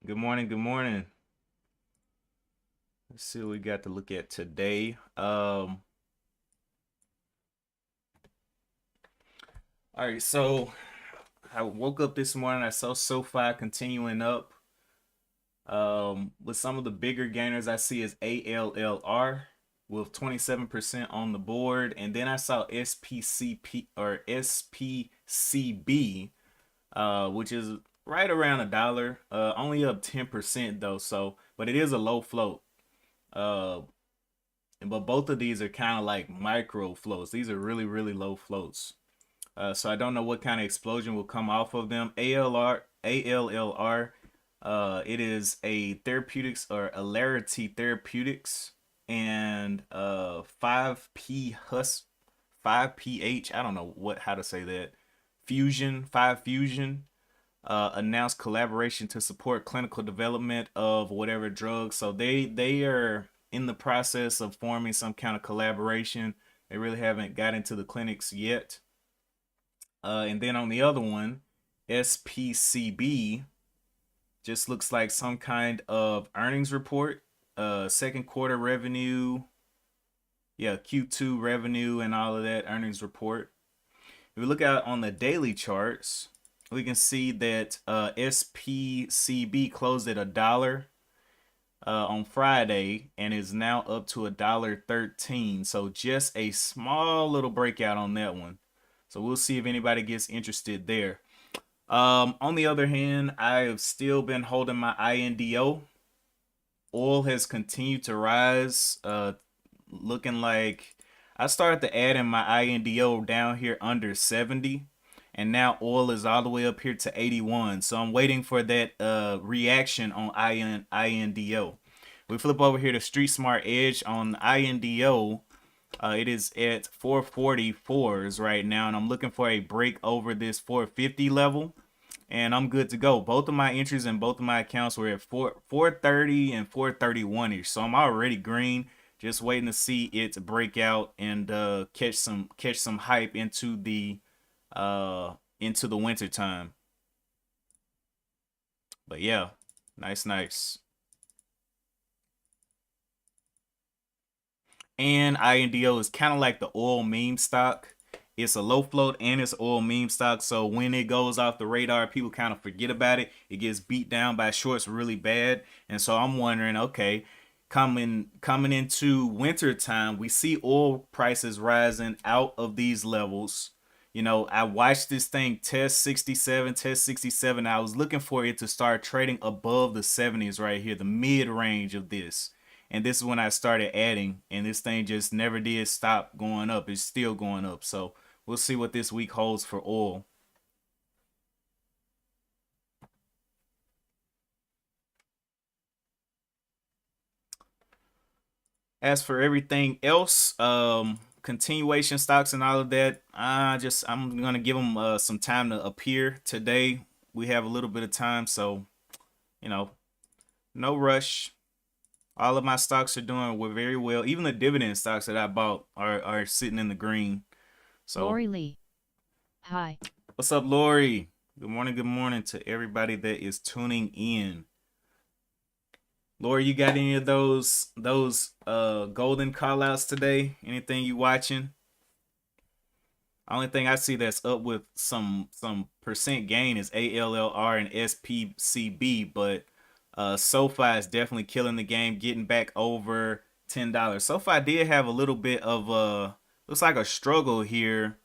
Good morning. Good morning. Let's see what we got to look at today. All right, so I woke up this morning. I saw SoFi continuing up. With some of the bigger gainers I see is ALLR with 27% on the board, and then I saw SPCP or SPCB, which is right around $1. Only up 10% though, so but it is a low float. Uh, but both of these are kind of like micro floats. These are really, really low floats. So I don't know what kind of explosion will come off of them. ALLR, it is a therapeutics or Alarity Therapeutics, and 5PH. I don't know how to say that. Fusion 5 Fusion announced collaboration to support clinical development of whatever drug. So they are in the process of forming some kind of collaboration. They really haven't got into the clinics yet. And then on the other one, SPCB just looks like some kind of earnings report. Second quarter revenue, yeah, Q2 revenue and all of that earnings report. If we look out on the daily charts, we can see that SPCB closed at $1 on Friday and is now up to $1.13. So just a small little breakout on that one. So we'll see if anybody gets interested there. On the other hand, I have still been holding my INDO. Oil has continued to rise, looking like I started to add in my INDO down here under 70, and now oil is all the way up here to 81. So I'm waiting for that reaction on INDO. We flip over here to Street Smart Edge on INDO. It is at 444s right now, and I'm looking for a break over this 450 level, and I'm good to go. Both of my entries and both of my accounts were at 430 and 431 ish, so I'm already green. Just waiting to see it break out and catch some hype into the winter time. But yeah, nice. And INDO is kind of like the oil meme stock. It's a low float and it's oil meme stock. So when it goes off the radar, people kind of forget about it. It gets beat down by shorts really bad. And so I'm wondering, okay, coming into winter time, we see oil prices rising out of these levels. You know, I watched this thing test 67. I was looking for it to start trading above the 70s right here, the mid range of this. And this is when I started adding, and this thing just never did stop going up. It's still going up. So we'll see what this week holds for oil. As for everything else, continuation stocks and all of that, I'm gonna give them some time to appear today. We have a little bit of time, so you know, no rush. All of my stocks are doing very well. Even the dividend stocks that I bought are sitting in the green. So Lori Lee. Hi. what's up, Lori? Good morning to everybody that is tuning in. Lori, you got any of those golden call outs today? Anything you watching? Only thing I see that's up with some percent gain is ALLR and SPCB, but SoFi is definitely killing the game, getting back over $10. SoFi did have a little bit of looks like a struggle here.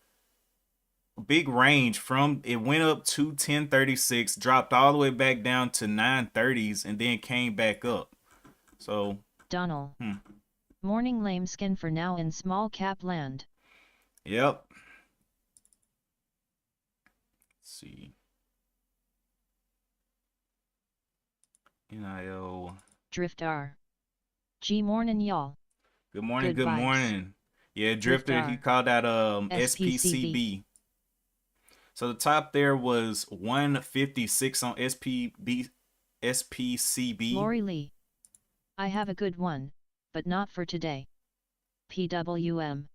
Big range from it went up to 1036, dropped all the way back down to 930s, and then came back up. So Donald. Morning lambskin for now in small cap land. Yep. Let's see. NIO. Driftar. G morning y'all. Good morning, good vibes. morning. Yeah, Drifter, he called out SPCB. So the top there was 156 on SPCB. Lori Lee. I have a good one, but not for today. PWM.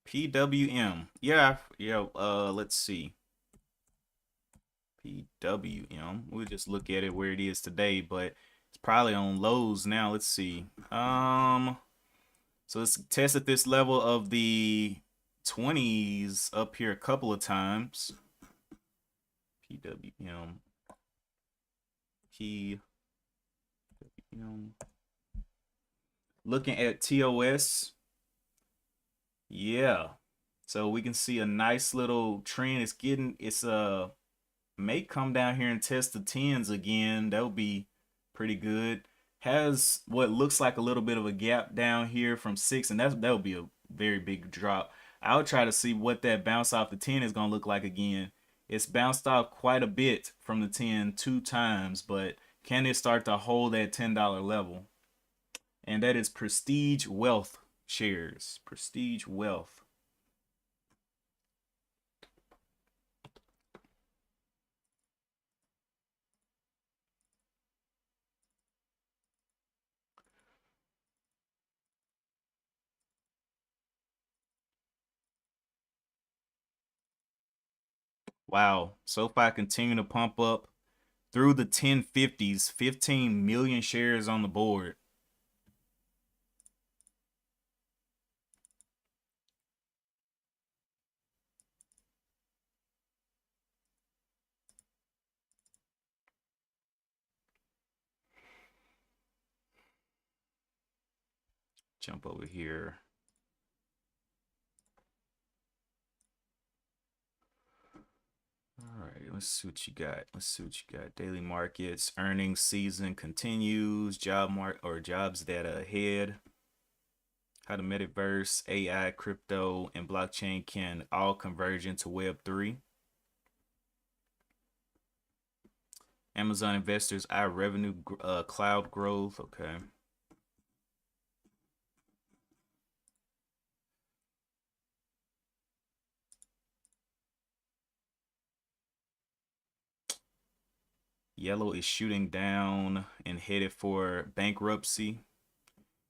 PWM. Yeah, let's see. PWM. We'll just look at it where it is today, but it's probably on lows now. Let's see. So it's tested this level of the 20s up here a couple of times. PWM. PWM. Looking at TOS. Yeah. So we can see a nice little trend. It's may come down here and test the 10s again. That would be pretty good. Has what looks like a little bit of a gap down here from 6, and that would be a very big drop. I'll try to see what that bounce off the 10 is going to look like again. It's bounced off quite a bit from the 10 two times, but can it start to hold that $10 level? And that is Prestige Wealth shares. Prestige Wealth. Wow. SoFi continue to pump up through the 1050s, 15 million shares on the board. Jump over here. All right, let's see what you got. Daily markets, earnings season continues, jobs data ahead. How the metaverse, AI, crypto, and blockchain can all converge into Web3. Amazon investors eye revenue cloud growth. Okay. Yellow is shooting down and headed for bankruptcy.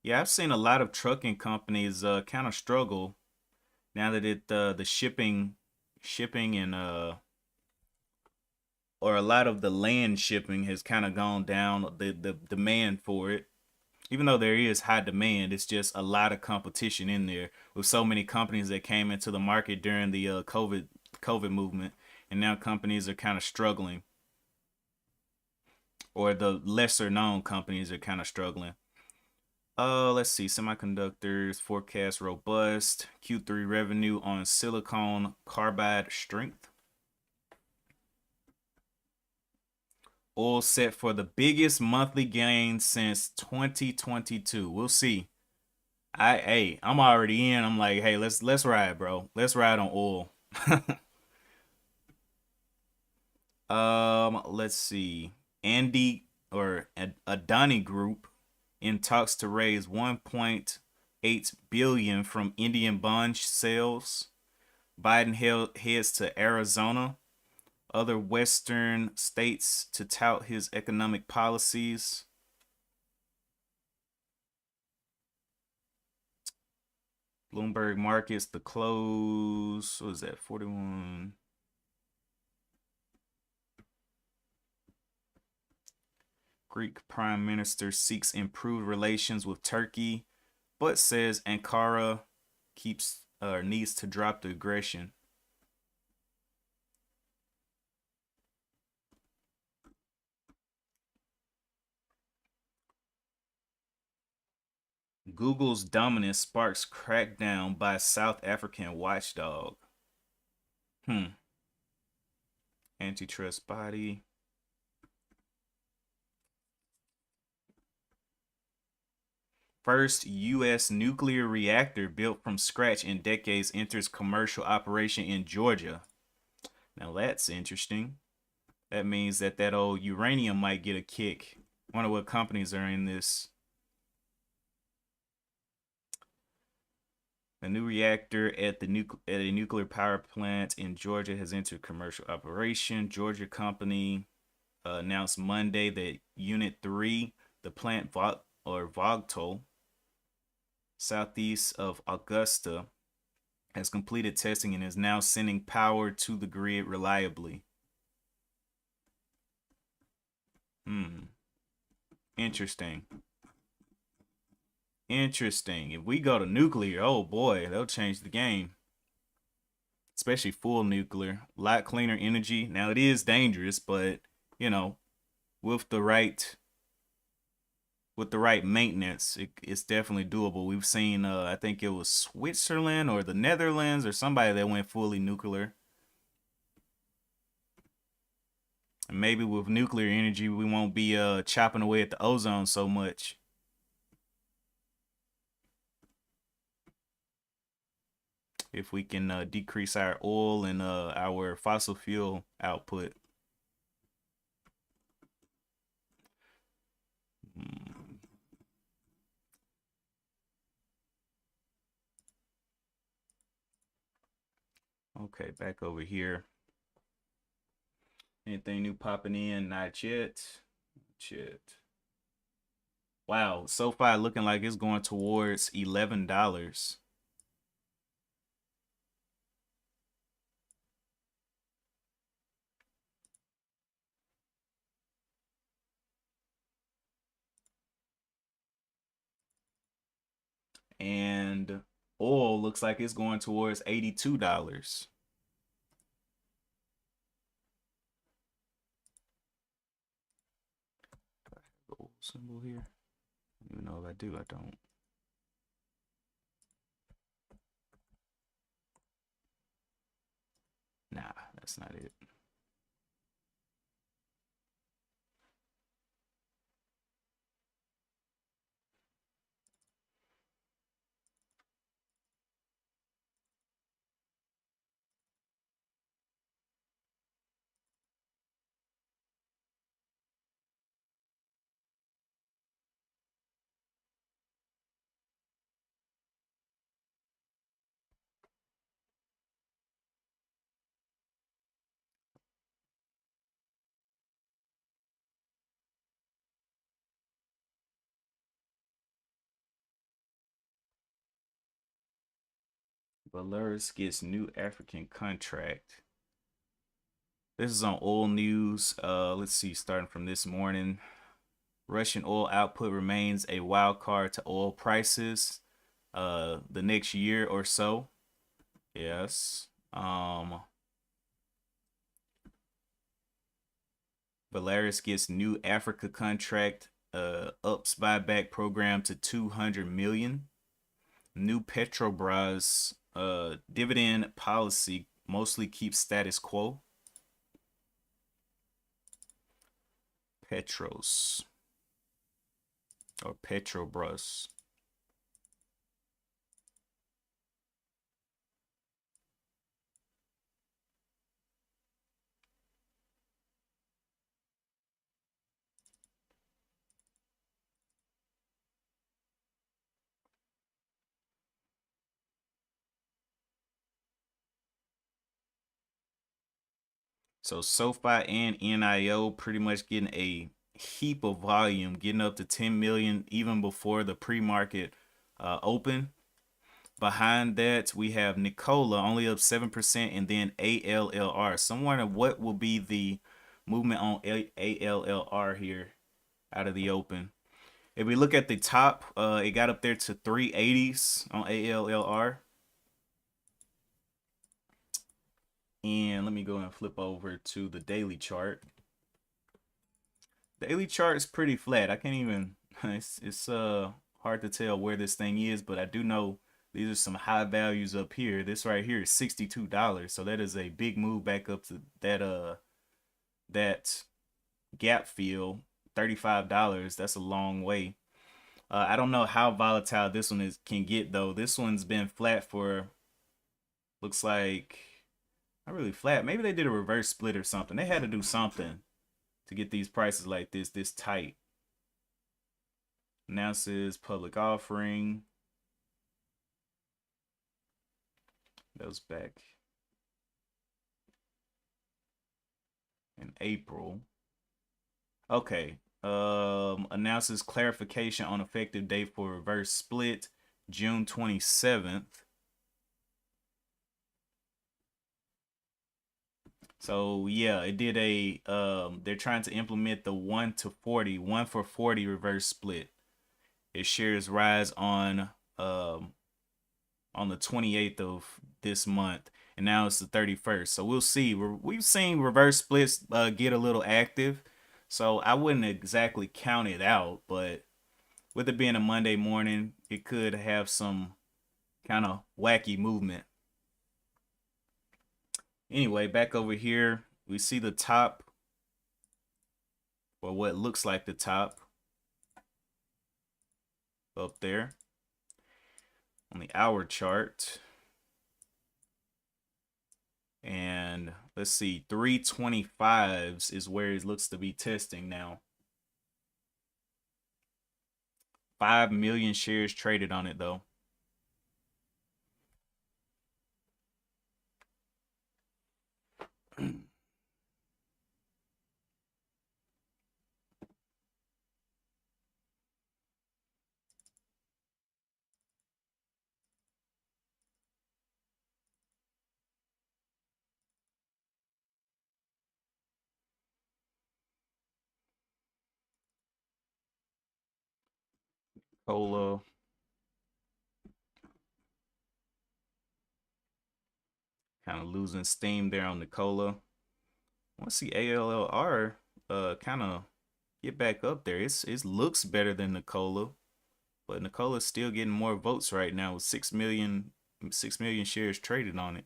Yeah, I've seen a lot of trucking companies kind of struggle now that the shipping and or a lot of the land shipping has kind of gone down, the demand for it. Even though there is high demand, it's just a lot of competition in there with so many companies that came into the market during the COVID movement, and now companies are kind of struggling, or the lesser known companies are kind of struggling. Let's see. Semiconductors forecast robust Q3 revenue on silicon carbide strength. Oil set for the biggest monthly gain since 2022. We'll see. I'm already in. I'm like, hey, let's ride, bro. Let's ride on oil. Let's see. Andy or Adani Group in talks to raise 1.8 billion from Indian bond sales. Biden heads to Arizona, other western states to tout his economic policies. Bloomberg markets the close. What was that? 41. Greek prime minister seeks improved relations with Turkey, but says Ankara needs to drop the aggression. Google's dominance sparks crackdown by South African watchdog. Antitrust body. First U.S. nuclear reactor built from scratch in decades enters commercial operation in Georgia. Now that's interesting. That means that old uranium might get a kick. Wonder what companies are in this. A new reactor at a nuclear power plant in Georgia has entered commercial operation. Georgia company announced Monday that Unit 3, the plant Vogtle, southeast of Augusta, has completed testing and is now sending power to the grid reliably. Interesting. Interesting. If we go to nuclear, oh boy, they'll change the game. Especially full nuclear. A lot cleaner energy. Now it is dangerous, but you know, with the right maintenance, it's definitely doable. We've seen I think it was Switzerland or the Netherlands or somebody that went fully nuclear. And maybe with nuclear energy we won't be chopping away at the ozone so much. If we can decrease our oil and our fossil fuel output. Okay, back over here. Anything new popping in? Not yet. Not yet. Wow, SoFi looking like it's going towards $11. And oil looks like it's going towards $82. Gold symbol here. I don't even know if I do. I don't. Nah, that's not it. Belarus gets new African contract. This is on oil news. Let's see, starting from this morning. Russian oil output remains a wild card to oil prices the next year or so. Yes. Belarus gets new Africa contract ups buyback program to 200 million. New Petrobras dividend policy mostly keeps status quo. Petros or Petrobras. So SoFi and NIO pretty much getting a heap of volume, getting up to 10 million even before the pre-market open. Behind that, we have Nicola only up 7%, and then ALLR. So I'm wondering what will be the movement on ALLR here out of the open. If we look at the top, it got up there to 380s on ALLR. And let me go and flip over to the daily chart. Daily chart is pretty flat. I can't even, it's hard to tell where this thing is, but I do know these are some high values up here. This right here is $62. So that is a big move back up to that gap fill, $35. That's a long way. I don't know how volatile this one can get though. This one's been flat for, looks like, not really flat. Maybe they did a reverse split or something. They had to do something to get these prices like this tight. Announces public offering. That was back in April. Okay. Announces clarification on effective date for reverse split, June 27th. So yeah, it did a they're trying to implement the 1 for 40 reverse split. Its shares rise um on the 28th of this month, and now it's the 31st. So we'll see. We've seen reverse splits get a little active, so I wouldn't exactly count it out, but with it being a Monday morning, it could have some kind of wacky movement. Anyway, back over here, we see the top, or what looks like the top up there on the hour chart. And let's see, 325s is where it looks to be testing now. 5 million shares traded on it though. Cola kind of losing steam there on the cola. I want to see ALLR kind of get back up there. It looks better than Nicola, but Nicola's still getting more votes right now with 6 million shares traded on it.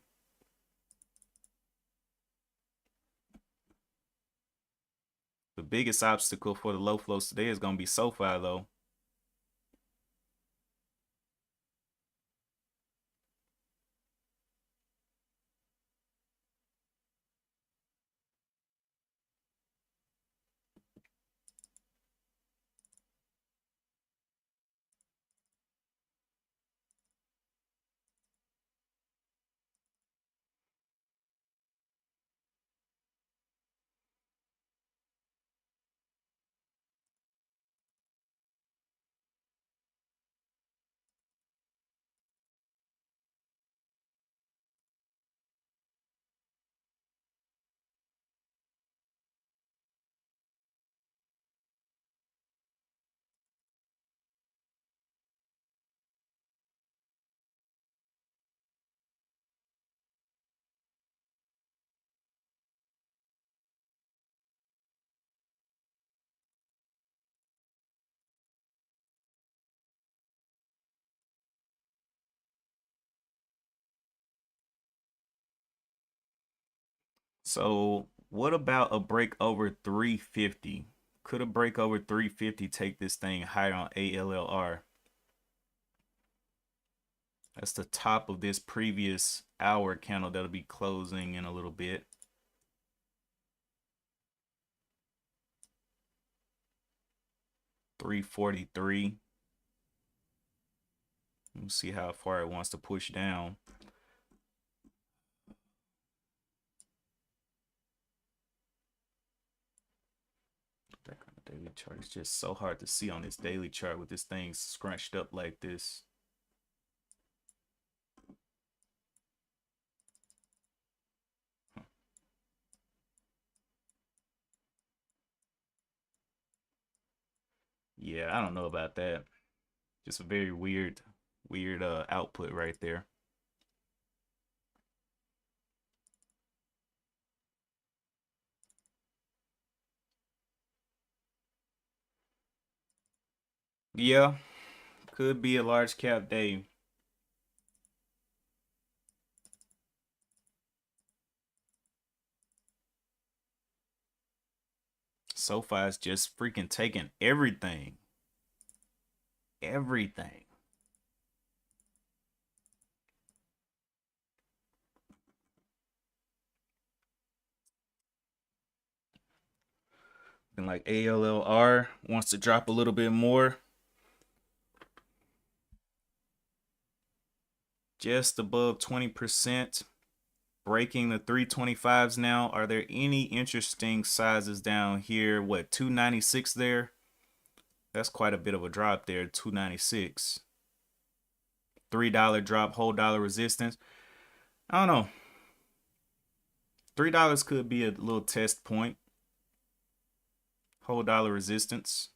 The biggest obstacle for the low flows today is going to be SoFi though. So what about a break over 350? Could a break over 350 take this thing higher on ALLR? That's the top of this previous hour candle that'll be closing in a little bit. $343. We'll see how far it wants to push down. Back on the daily chart. It's just so hard to see on this daily chart with this thing scrunched up like this. Yeah, I don't know about that. Just a very weird output right there. Yeah, could be a large cap day. SoFi's just freaking taking everything. Everything. And like ALLR wants to drop a little bit more. Just above 20%. Breaking the 325s now. Are there any interesting sizes down here? What, 296 there? That's quite a bit of a drop there, 296. $3 drop, whole dollar resistance. I don't know. $3 could be a little test point. Whole dollar resistance.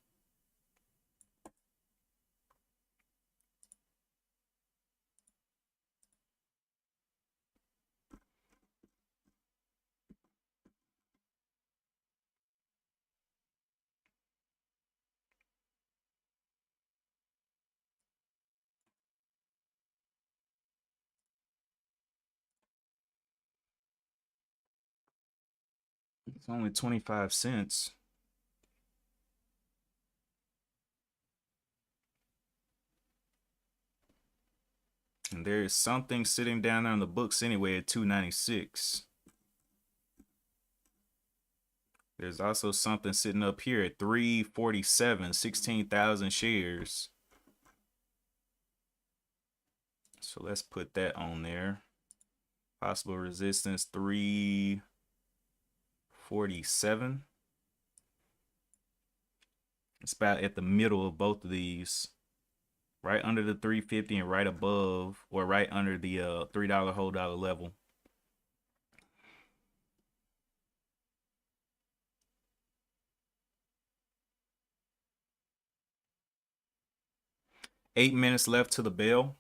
It's only 25 cents. And there is something sitting down there on the books anyway at 296. There's also something sitting up here at 347, 16,000 shares. So let's put that on there. Possible resistance 347. It's about at the middle of both of these. Right under the 350 and right above or right under the $3 whole dollar level. Eight minutes left to the bell.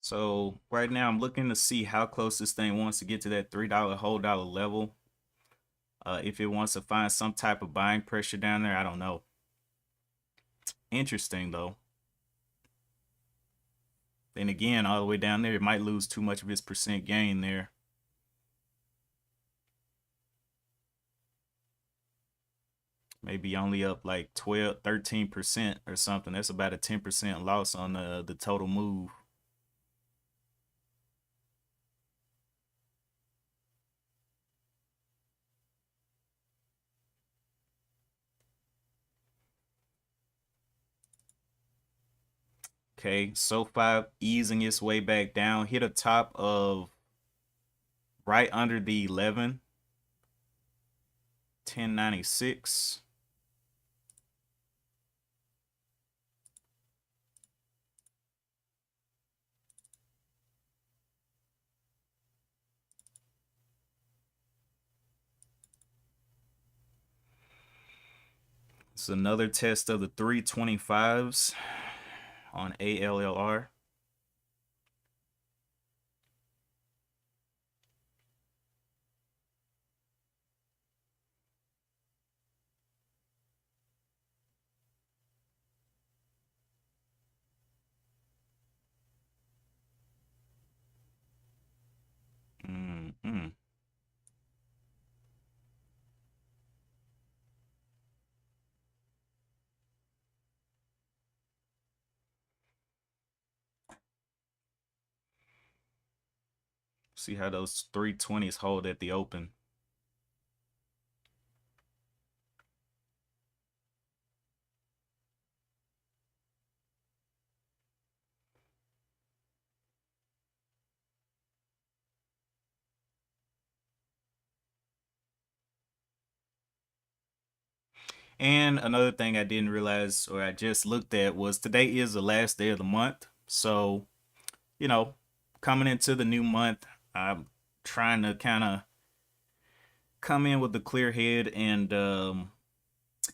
So right now I'm looking to see how close this thing wants to get to that $3 whole dollar level. If it wants to find some type of buying pressure down there, I don't know. Interesting though. Then again, all the way down there, it might lose too much of its percent gain there. Maybe only up like 12, 13% or something. That's about a 10% loss on the total move. Okay, SoFi easing its way back down, hit a top of right under the 11, 1096. It's another test of the 325s on ALLR. Mm-hmm. See how those 320s hold at the open. And another thing I didn't realize, or I just looked at, was today is the last day of the month. So, coming into the new month, I'm trying to kind of come in with a clear head and kind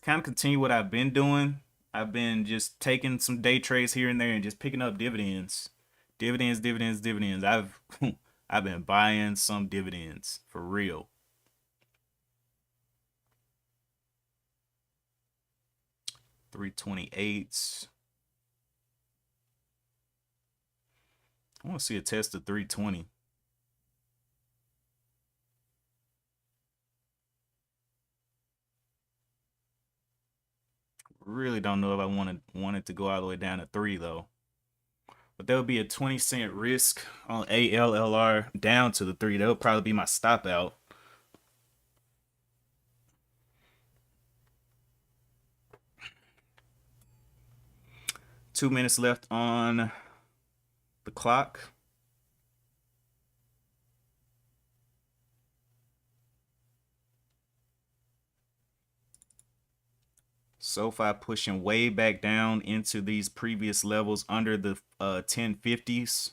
of continue what I've been doing. I've been just taking some day trades here and there and just picking up dividends. Dividends. I've been buying some dividends for real. 328s. I want to see a test of 320. Really don't know if I want it to go all the way down to 3 though. But there would be a 20-cent risk on ALLR down to the 3. That would probably be my stop out. Two minutes left on the clock. SoFi pushing way back down into these previous levels under the 1050s.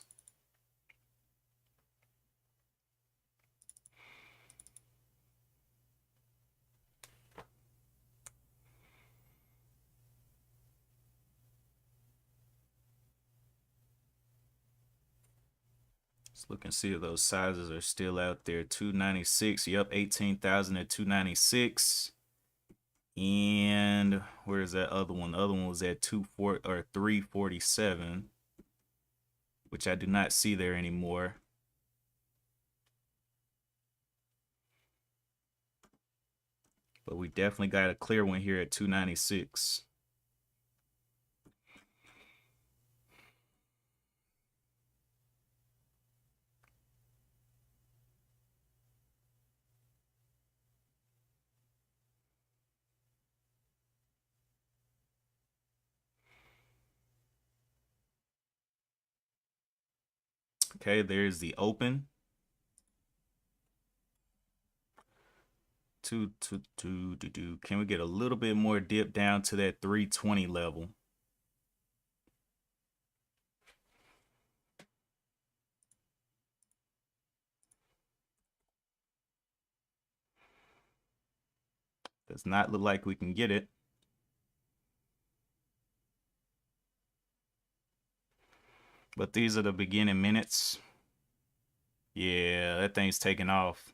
Let's look and see if those sizes are still out there. 296. Yep, 18,000 at 296. And where's that other one? The other one was at 347, which I do not see there anymore. But we definitely got a clear one here at 296. Okay, there's the open. Can we get a little bit more dip down to that 320 level? Does not look like we can get it. But these are the beginning minutes. Yeah, that thing's taking off.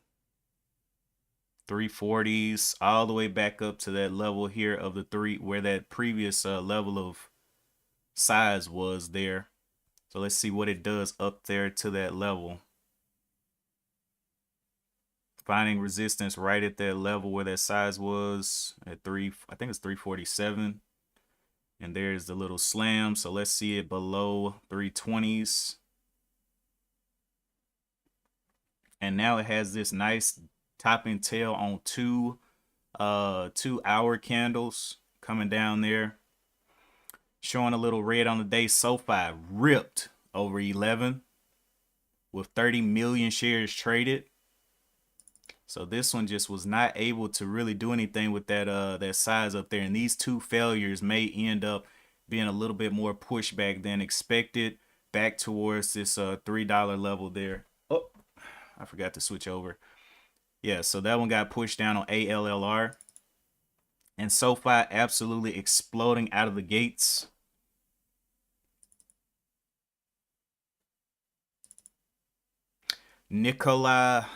340s all the way back up to that level here of the 3, where that previous level of size was there. So let's see what it does up there to that level. Finding resistance right at that level where that size was at 3, I think it's 347. And there's the little slam. So let's see it below 320s. And now it has this nice top and tail on 2-hour candles coming down there. Showing a little red on the day. SoFi ripped over 11 with 30 million shares traded. So this one just was not able to really do anything with that size up there. And these two failures may end up being a little bit more pushback than expected back towards this $3 level there. Oh, I forgot to switch over. Yeah, so that one got pushed down on ALLR. And SoFi absolutely exploding out of the gates. Nikola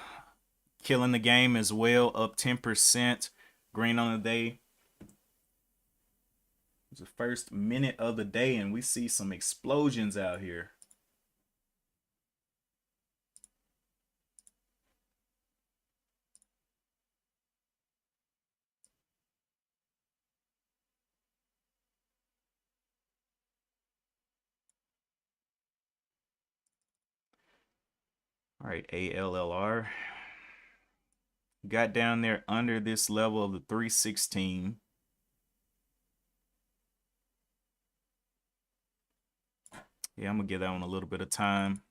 killing the game as well, up 10%, green on the day. It's the first minute of the day, and we see some explosions out here. All right, ALLR. Got down there under this level of the 316. Yeah, I'm going to give that one a little bit of time.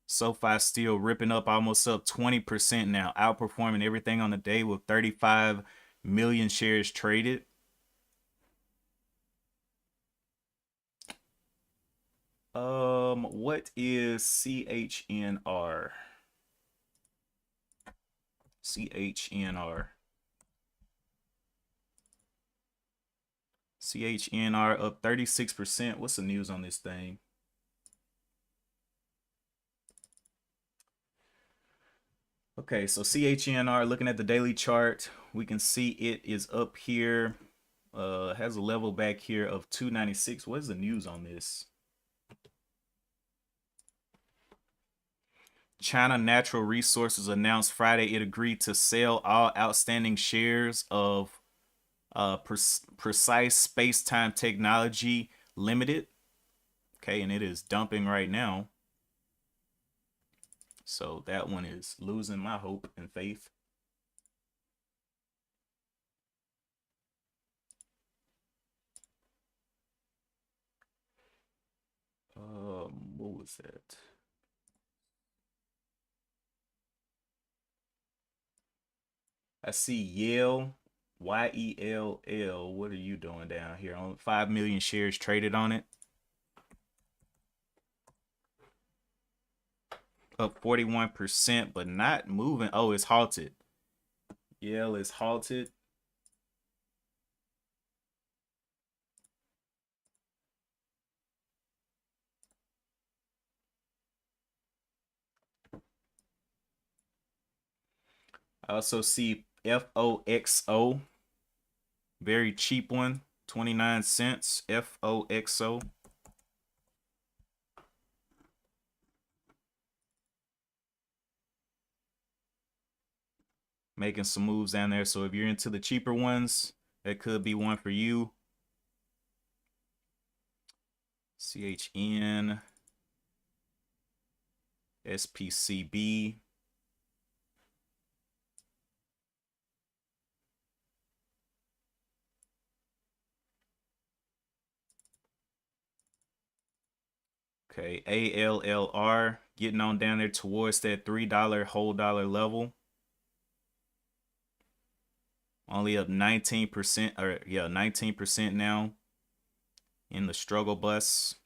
SoFi still ripping up, almost up 20% now, outperforming everything on the day with 35 million shares traded. What is CHNR? CHNR. CHNR up 36%. What's the news on this thing? Okay, so CHNR, looking at the daily chart, we can see it is up here. Has a level back here of 296. What is the news on this? China Natural Resources announced Friday it agreed to sell all outstanding shares of Precise Space-Time Technology Limited. Okay, and it is dumping right now. So that one is losing my hope and faith. What was that? I see Yale, YELL. What are you doing down here? On 5 million shares traded on it. Up 41%, but not moving. Oh, it's halted. Yale is halted. I also see FOXO. Very cheap one. 29 cents. FOXO. Making some moves down there. So if you're into the cheaper ones, that could be one for you. CHN. SPCB. Okay, ALLR getting on down there towards that $3 whole dollar level. Only up 19%, or yeah, 19% now in the struggle bus.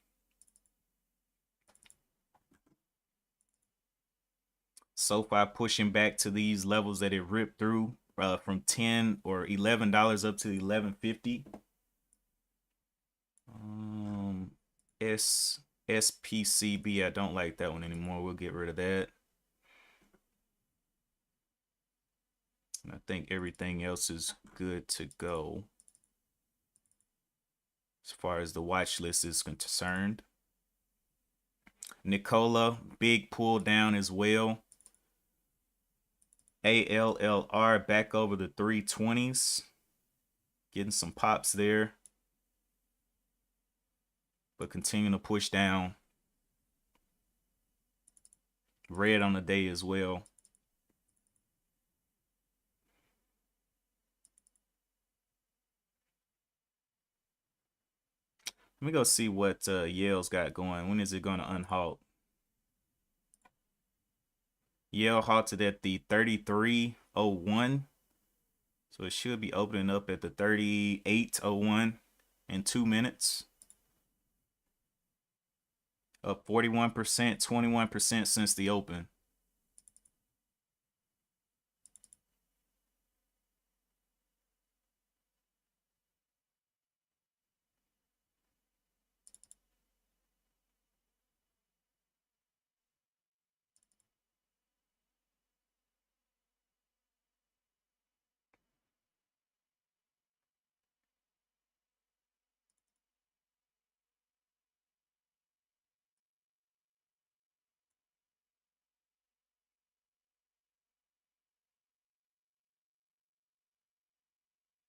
SoFi pushing back to these levels that it ripped through from $10 or $11 up to $11.50. SPCB, I don't like that one anymore. We'll get rid of that. And I think everything else is good to go as far as the watch list is concerned. Nikola, big pull down as well. ALLR back over the 320s. Getting some pops there. But continuing to push down. Red on the day as well. Let me go see what Yale's got going. When is it going to unhalt? Yale halted at the 33.01. So it should be opening up at the 38.01 in 2 minutes. Up 41%, 21% since the open.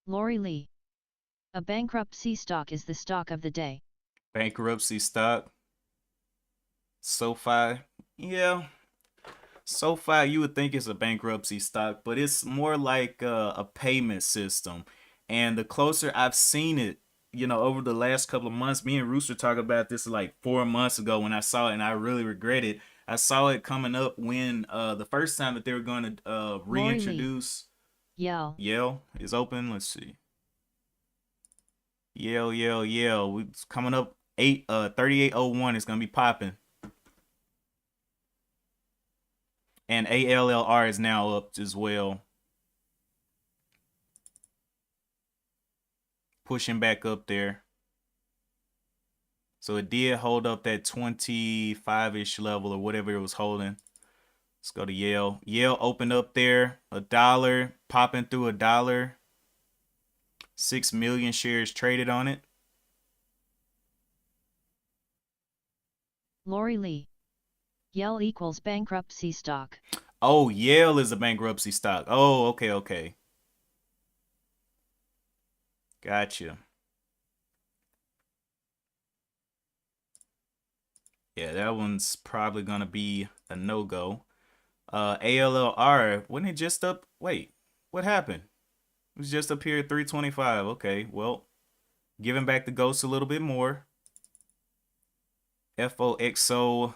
Lori Lee. A bankruptcy stock is the stock of the day. Bankruptcy stock. SoFi. Yeah. SoFi, you would think it's a bankruptcy stock, but it's more like a payment system. And the closer I've seen it, over the last couple of months, me and Rooster talked about this like 4 months ago when I saw it, and I really regret it. I saw it coming up when the first time that they were going to Lori Lee. reintroduce Yell. Yale is open. Let's see. Yale. It's coming up 3801 is gonna be popping. And ALLR is now up as well. Pushing back up there. So it did hold up that 25-ish level or whatever it was holding. Let's go to Yale. Yale opened up there, $1, popping through $1. 6 million shares traded on it. Lori Lee. Yell equals bankruptcy stock. Oh, Yale is a bankruptcy stock. Oh, okay. Gotcha. Yeah, that one's probably going to be a no-go. ALLR, wasn't it just up? Wait, what happened? It was just up here at 325. Okay, well, giving back the ghost a little bit more. FOXO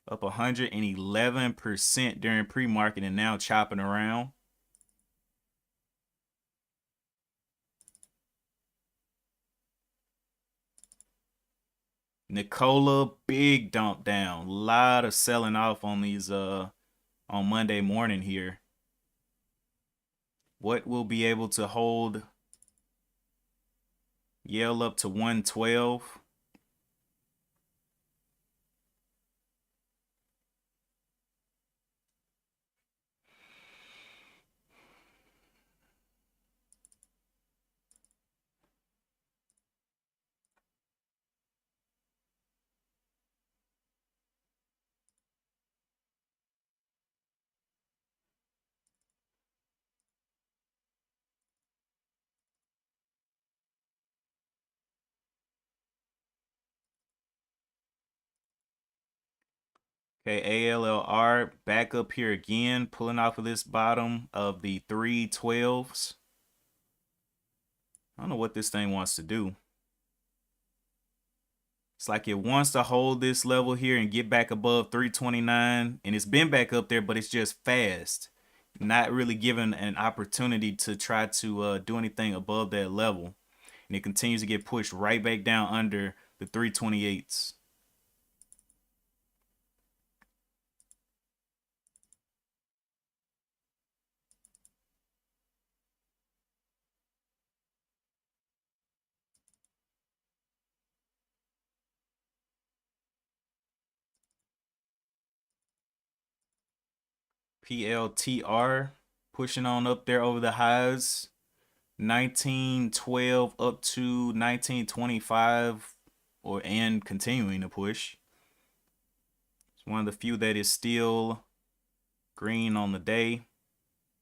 up 111% during pre-market and now chopping around. Nicola, big dump down. A lot of selling off on these on Monday morning here. What will be able to hold Yale up to 112? Okay, ALLR back up here again, pulling off of this bottom of the 312s. I don't know what this thing wants to do. It's like it wants to hold this level here and get back above 329. And it's been back up there, but it's just fast. Not really given an opportunity to try to do anything above that level. And it continues to get pushed right back down under the 328s. PLTR pushing on up there over the highs. 1912 up to 1925 and continuing to push. It's one of the few that is still green on the day.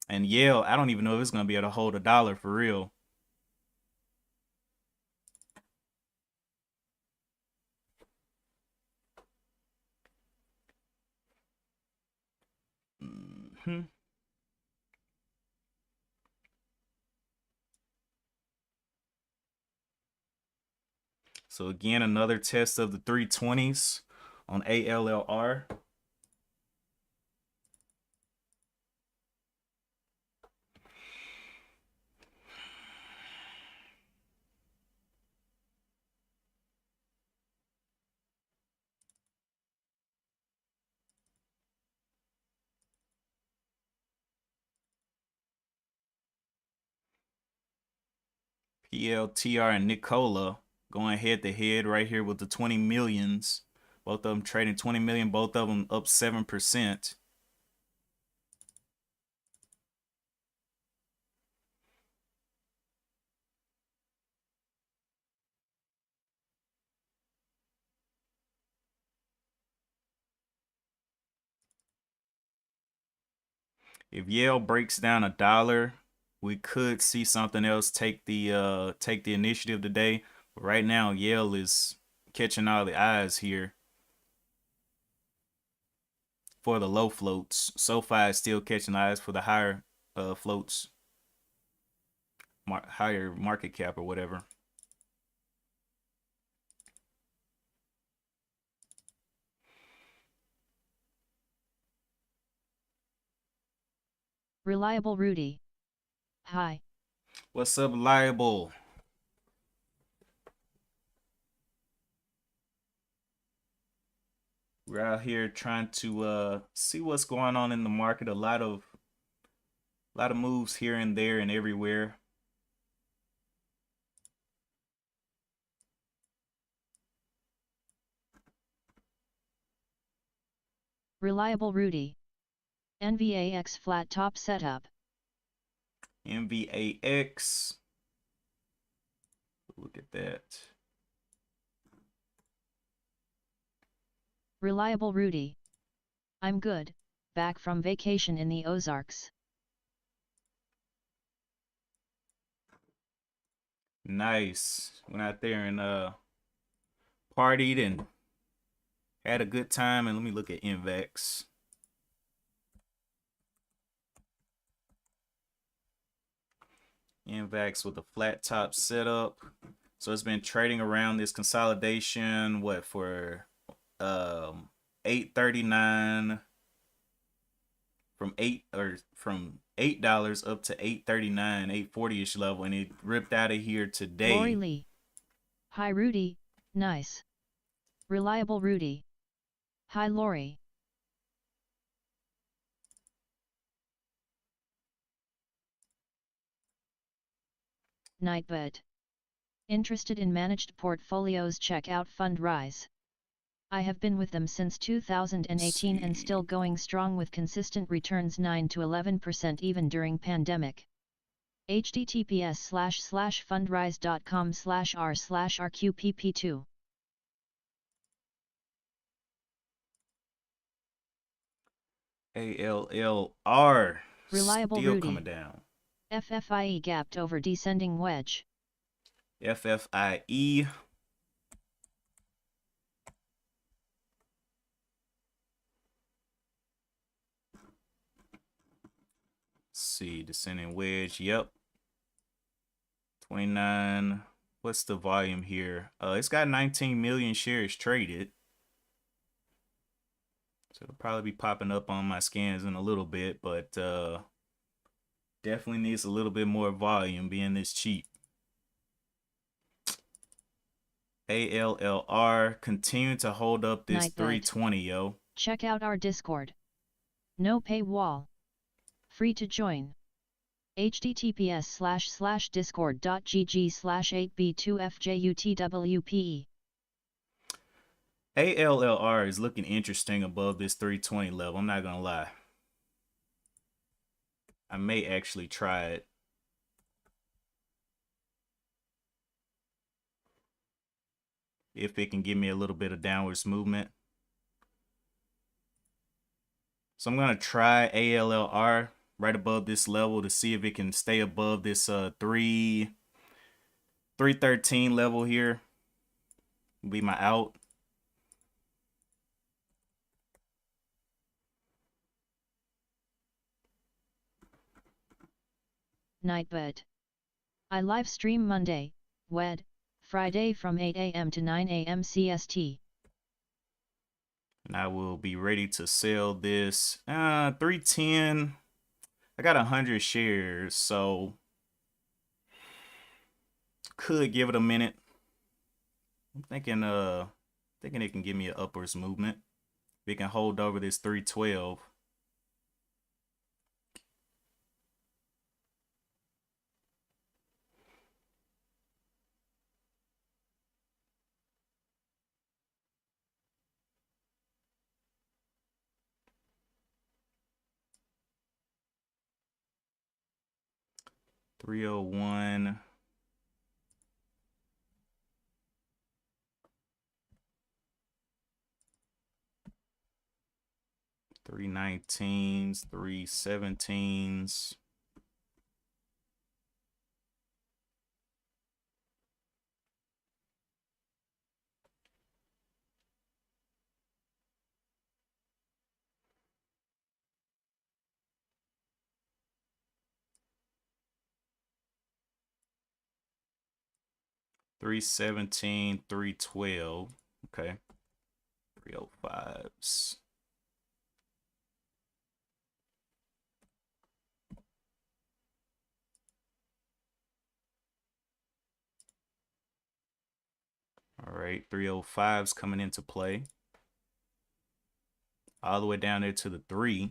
And Yale, I don't even know if it's going to be able to hold $1 for real. So again, another test of the 320s on ALLR. PLTR and Nicola going head to head right here with the 20 millions. Both of them trading 20 million, both of them up 7%. If Yale breaks down $1, we could see something else take the initiative today. But right now, Yale is catching all the eyes here for the low floats. SoFi is still catching eyes for the higher floats, higher market cap or whatever. Reliable Rudy. Hi. What's up, Liable? We're out here trying to see what's going on in the market. A lot of moves here and there and everywhere. Reliable Rudy. NVAX flat top setup. NVAX. Look at that. Reliable Rudy. I'm good, back from vacation in the Ozarks. Nice. Went out there and partied and had a good time. And let me look at NVAX. NVAX with a flat top setup. So it's been trading around this consolidation, what, for 839 from $8 up to 839, 840ish level, and it ripped out of here today. Lori Lee. Hi Rudy, nice. Reliable Rudy. Hi Lori. Nightbet. Interested in managed portfolios? Check out Fundrise. I have been with them since 2018 and still going strong with consistent returns 9 to 11% even during pandemic. https://fundrise.com/r/rqpp2. ALLR Reliable still Rudy. coming down. FFIE gapped over descending wedge. FFIE. See, descending wedge. Yep. 29. What's the volume here? It's got 19 million shares traded. So it'll probably be popping up on my scans in a little bit, but definitely needs a little bit more volume being this cheap. ALLR continuing to hold up this Nightbet. 320, yo. Check out our Discord. No paywall. Free to join. https://discord.gg/8b2fjutwpe. ALLR is looking interesting above this 320 level. I'm not gonna lie. I may actually try it. If it can give me a little bit of downwards movement. So I'm gonna try ALLR right above this level to see if it can stay above this 313 level here. Will be my out. Nightbet. I live stream Monday, Wed, Friday from 8 a.m. to 9 a.m. CST. And I will be ready to sell this 310. I got 100 shares, so could give it a minute. I'm thinking it can give me an upwards movement. If it can hold over this 312. $301. 319s, 317s. 317, 312. Okay. 305s. All right, 305s coming into play. All the way down there to the 3.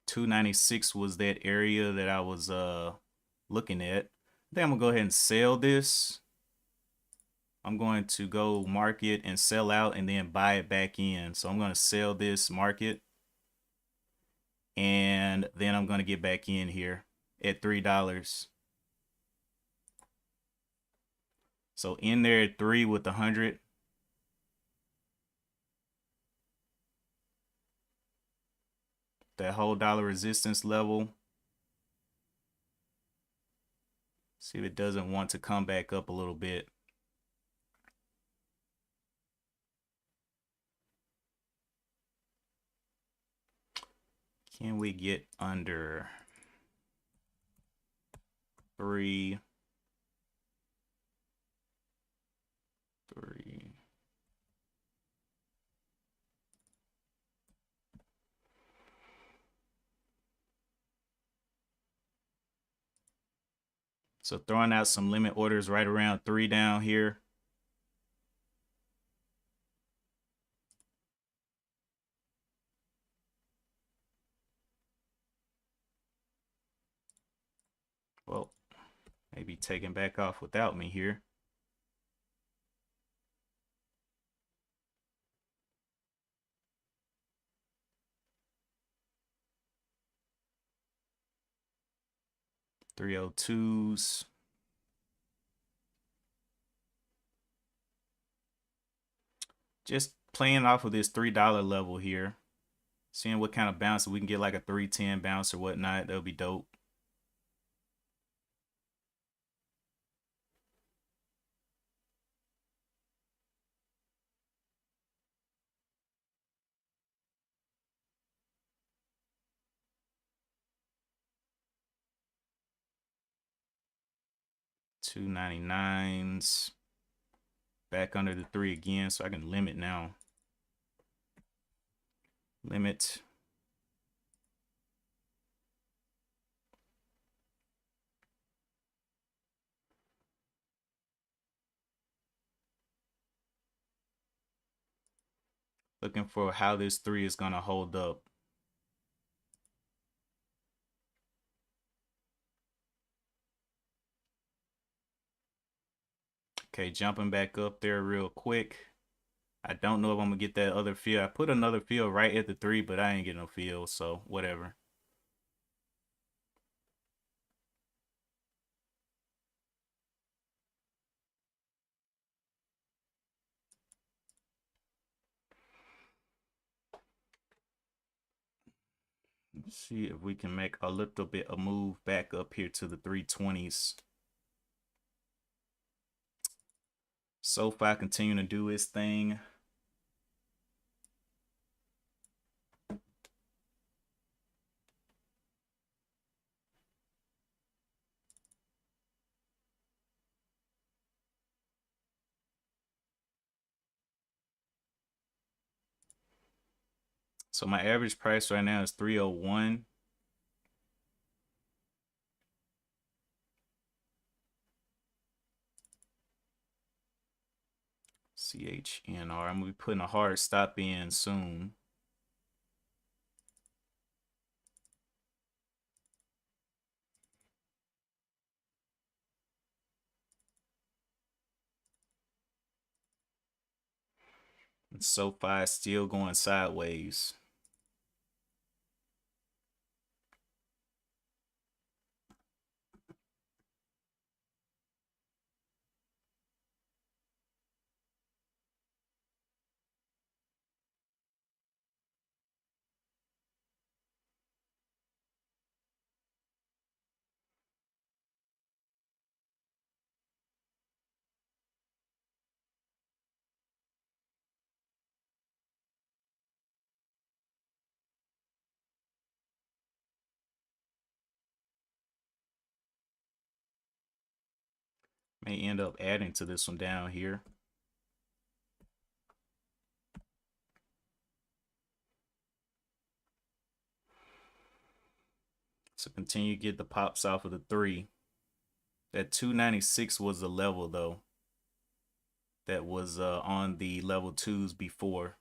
296 was that area that I was looking at. I think I'm gonna go ahead and sell this. I'm going to go market and sell out and then buy it back in. So I'm going to sell this market and then I'm going to get back in here at $3. So in there at 3 with 100. That whole dollar resistance level. See if it doesn't want to come back up a little bit. Can we get under 3? 3. So throwing out some limit orders right around 3 down here. Well, maybe taking back off without me here. $302s. Just playing off of this $3 level here. Seeing what kind of bounce we can get, like a 310 bounce or whatnot. That'll be dope. $299s. Back under the 3 again, so I can limit now. Limit. Looking for how this 3 is going to hold up. Okay, jumping back up there real quick. I don't know if I'm going to get that other field. I put another field right at the 3, but I ain't getting no field, so whatever. Let's see if we can make a little bit of move back up here to the 320s. SoFi continuing to do its thing. So my average price right now is 301. CHNR. I'm gonna be putting a hard stop in soon. And SoFi is still going sideways. May end up adding to this one down here. So continue to get the pops off of the 3. That 296 was the level though. That was on the level 2s before.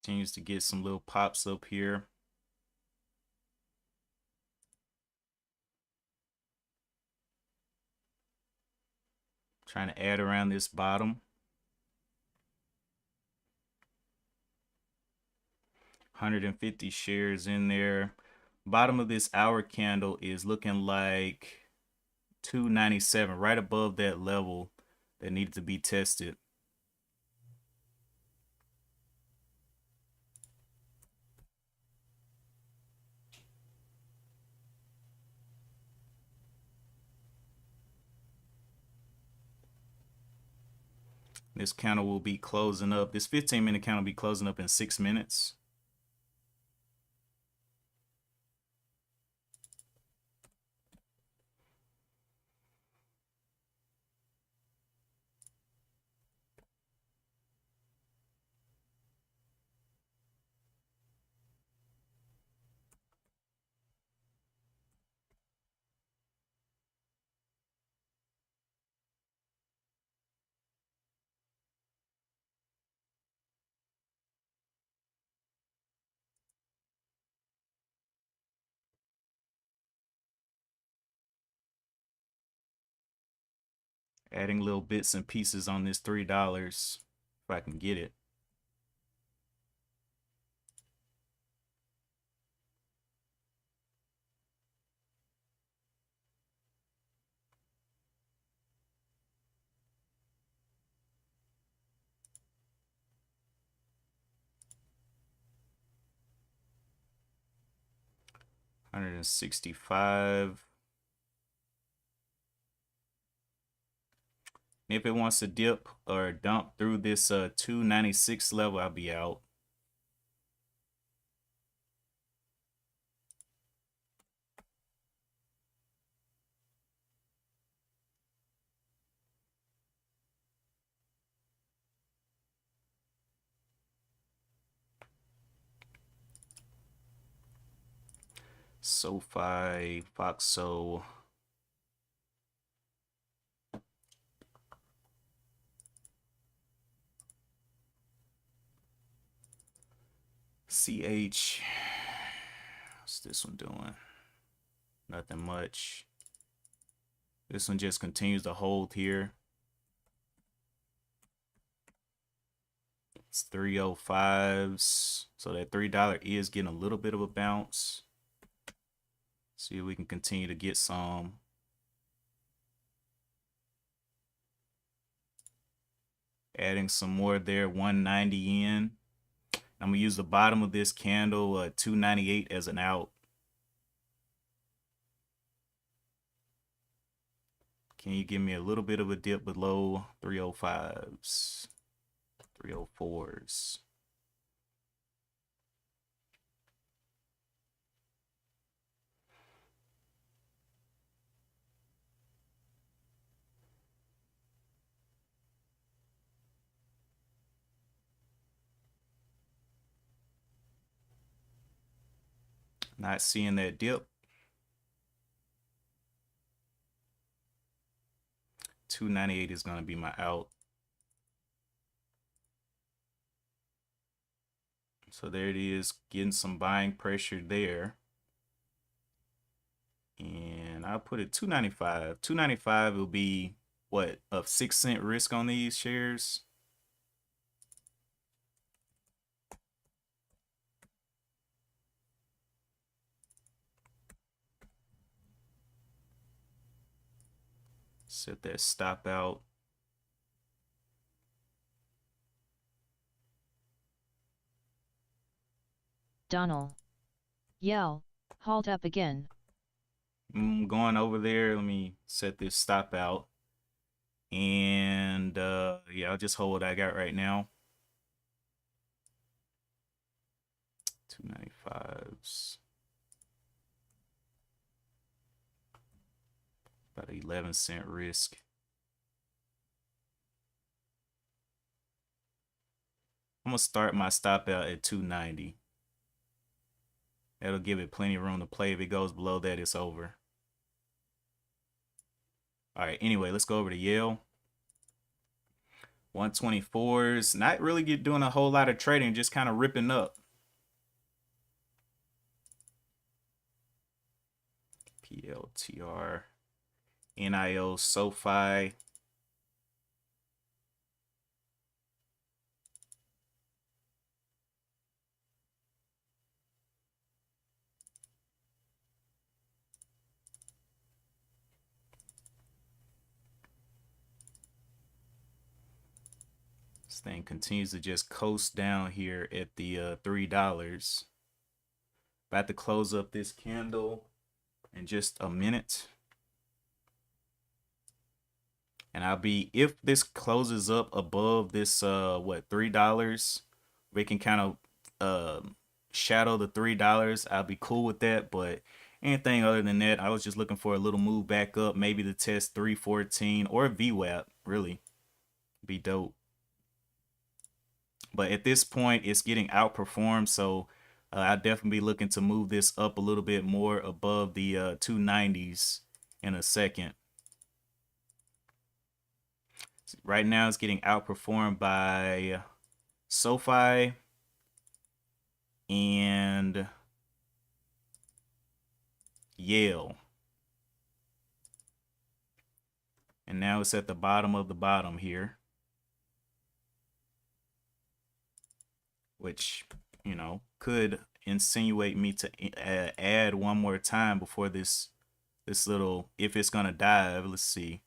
Continues to get some little pops up here. Trying to add around this bottom. 150 shares in there. Bottom of this hour candle is looking like 297, right above that level that needed to be tested. This candle will be closing up. This 15-minute candle will be closing up in 6 minutes. Adding little bits and pieces on this $3 if I can get it. $165. If it wants to dip or dump through this 296 level, I'll be out. SoFi, Foxo. CH. What's this one doing? Nothing much. This one just continues to hold here. It's 305s. So that $3 is getting a little bit of a bounce. See if we can continue to get some. Adding some more there, 190 in. I'm gonna use the bottom of this candle, 298 as an out. Can you give me a little bit of a dip below 305s, 304s? Not seeing that dip. 298 is going to be my out. So there it is, getting some buying pressure there. And I'll put it 295. 295 will be what, a 6-cent risk on these shares? Set that stop out. Donald. Yell, halt up again. Going over there, let me set this stop out. And yeah, I'll just hold what I got right now. 295s. About 11-cent risk. I'm gonna start my stop out at 290. That'll give it plenty of room to play. If it goes below that, it's over. All right, anyway, let's go over to Yale. 124s, not really doing a whole lot of trading, just kind of ripping up. PLTR, NIO, SoFi. This thing continues to just coast down here at the $3. About to close up this candle in just a minute. And I'll be, if this closes up above this what, $3, we can kind of shadow the $3. I'll be cool with that, but anything other than that, I was just looking for a little move back up, maybe to test 314 or VWAP, really be dope. But at this point, it's getting outperformed, so I'll definitely be looking to move this up a little bit more above the 290s in a second. Right now, it's getting outperformed by SoFi and Yale. And now it's at the bottom of the bottom here, which, you know, could insinuate me to add one more time before this little, if it's gonna dive. Let's see,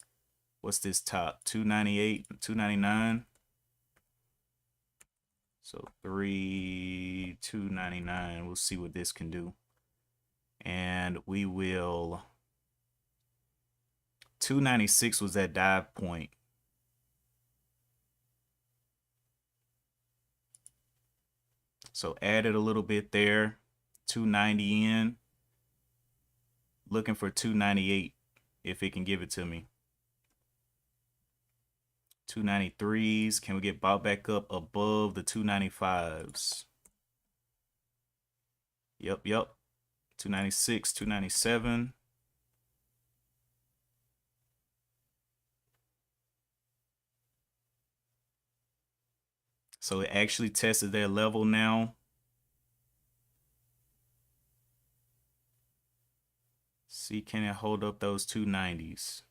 what's this top? 298, 299. So 299. We'll see what this can do. And we will, 296 was that dive point. So added a little bit there, 290 in. Looking for 298 if it can give it to me. 293s. Can we get bought back up above the 295s? Yep. 296, 297. So it actually tested their level now. See, can it hold up those 290s?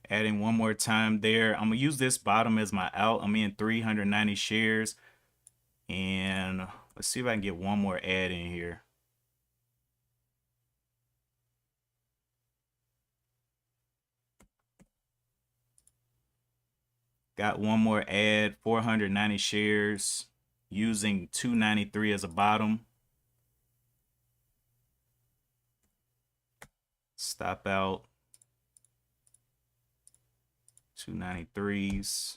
Adding one more time there. I'm gonna use this bottom as my out. I'm in 390 shares. And let's see if I can get one more add in here. Got one more add, 490 shares, using 293 as a bottom. Stop out. 293s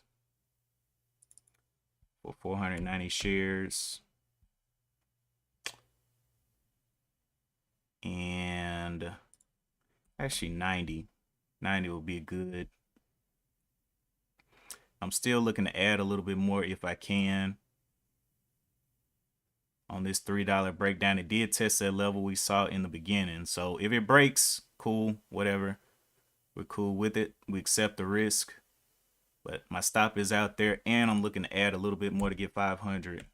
for 490 shares. And actually 90. 90 will be good. I'm still looking to add a little bit more if I can. on this $3 breakdown. It did test that level we saw in the beginning. So if it breaks, cool, whatever. We're cool with it. We accept the risk. But my stop is out there, and I'm looking to add a little bit more to get 500.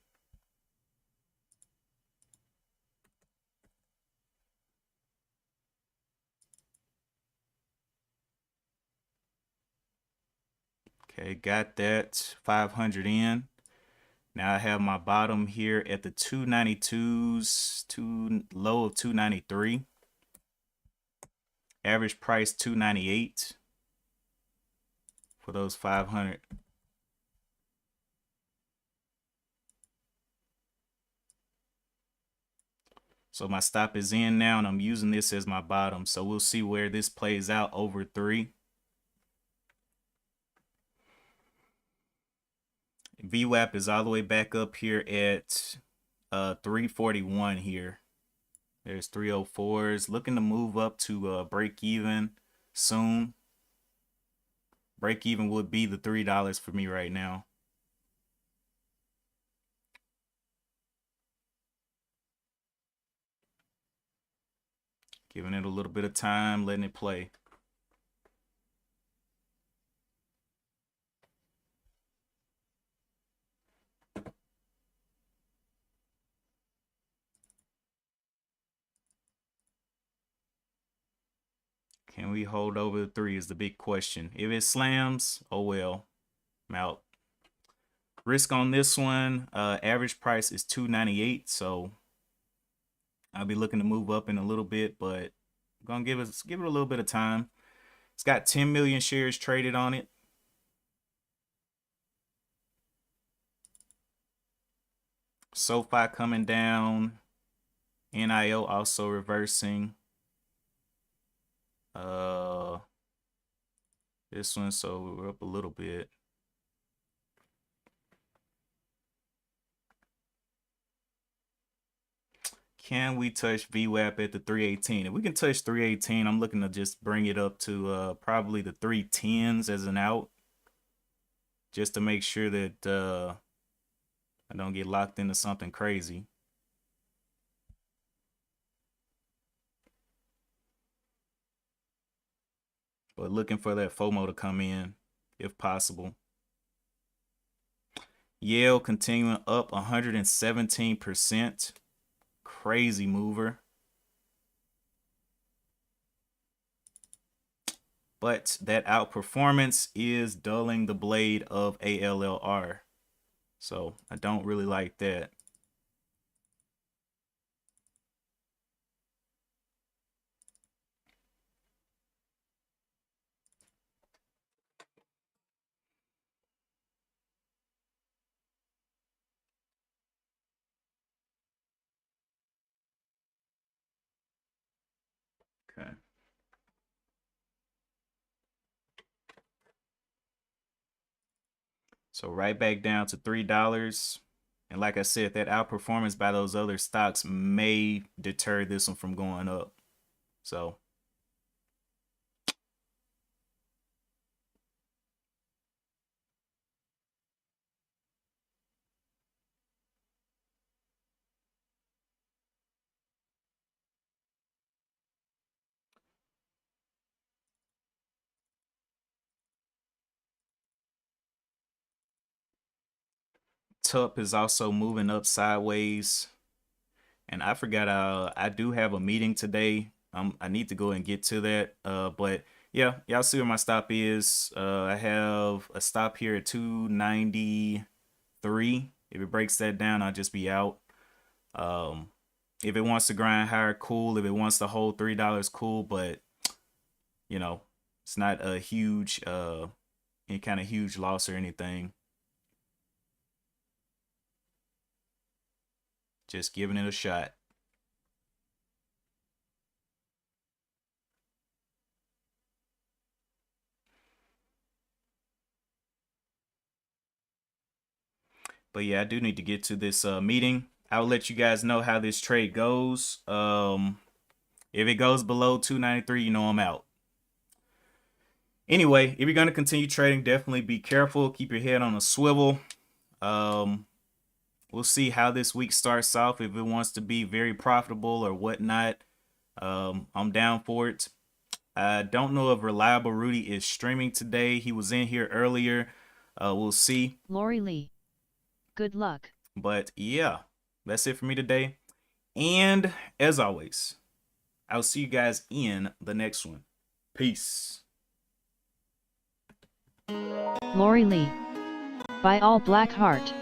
Okay, got that 500 in. Now I have my bottom here at the 292s, low of 293. Average price 298 for those 500. So my stop is in now, and I'm using this as my bottom. So we'll see where this plays out over 3. VWAP is all the way back up here at 341 here. There's 304s. Looking to move up to break even soon. Break even would be the $3 for me right now. Giving it a little bit of time, letting it play. Can we hold over the 3 is the big question. If it slams, oh well, I'm out. Risk on this one, average price is 298, so I'll be looking to move up in a little bit, but I'm gonna give it a little bit of time. It's got 10 million shares traded on it. SoFi coming down. NIO also reversing. This one, so we're up a little bit. Can we touch VWAP at the 318? If we can touch 318, I'm looking to just bring it up to probably the 310s as an out, just to make sure that I don't get locked into something crazy. But looking for that FOMO to come in, if possible. Yale continuing up 117%. Crazy mover. But that outperformance is dulling the blade of ALLR. So I don't really like that. Okay. So right back down to $3. And like I said, that outperformance by those other stocks may deter this one from going up. So TUP is also moving up sideways. And I forgot I do have a meeting today. I need to go and get to that. But yeah, y'all see where my stop is. I have a stop here at 293. If it breaks that down, I'll just be out. If it wants to grind higher, cool. If it wants to hold $3, cool. But you know, it's not a huge any kind of huge loss or anything. Just giving it a shot. But yeah, I do need to get to this meeting. I'll let you guys know how this trade goes. If it goes below 293, you know I'm out. Anyway, if you're going to continue trading, definitely be careful. Keep your head on a swivel. we'll see how this week starts off, if it wants to be very profitable or whatnot. I'm down for it. I don't know if Reliable Rudy is streaming today. He was in here earlier. We'll see. Lori Lee. Good luck. But yeah, that's it for me today. And as always, I'll see you guys in the next one. Peace. Lori Lee. By All Black Heart.